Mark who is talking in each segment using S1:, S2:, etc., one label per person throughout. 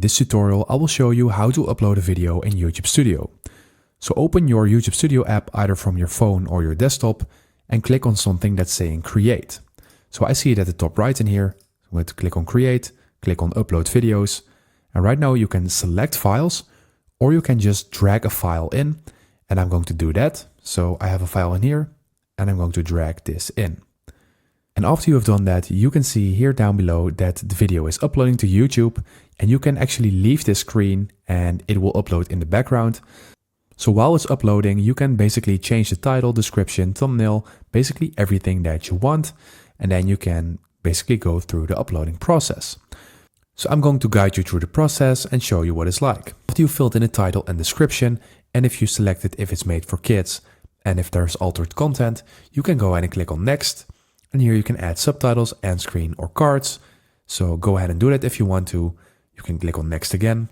S1: This tutorial I will show you how to upload a video in YouTube Studio. So open your YouTube Studio app either from your phone or your desktop and click on something that's saying create. So I see it at the top right in here. I'm going to click on create, click on upload videos. And right now you can select files or you can just drag a file in, and I'm going to do that. So I have a file in here and I'm going to drag this in. And after you have done that, you can see here down below that the video is uploading to YouTube, and you can actually leave this screen and it will upload in the background. So while it's uploading, you can basically change the title, description, thumbnail, basically everything that you want. And then you can basically go through the uploading process. So I'm going to guide you through the process and show you what it's like. After you filled in the title and description, and if you selected if it's made for kids and if there's altered content, you can go ahead and click on next. And here you can add subtitles, end screen or cards. So go ahead and do that if you want to. You can click on next again.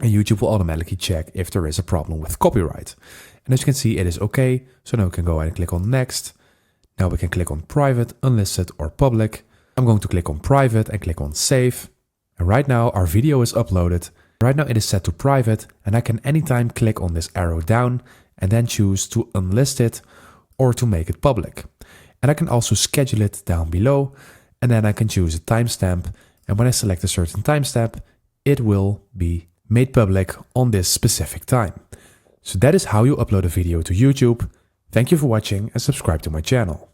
S1: And YouTube will automatically check if there is a problem with copyright. And as you can see, it is okay. So now we can go ahead and click on next. Now we can click on private, unlisted or public. I'm going to click on private and click on save. And right now our video is uploaded. Right now it is set to private, and I can anytime click on this arrow down and then choose to unlist it or to make it public. And I can also schedule it down below, and then I can choose a timestamp. And when I select a certain timestamp, it will be made public on this specific time. So that is how you upload a video to YouTube. Thank you for watching and subscribe to my channel.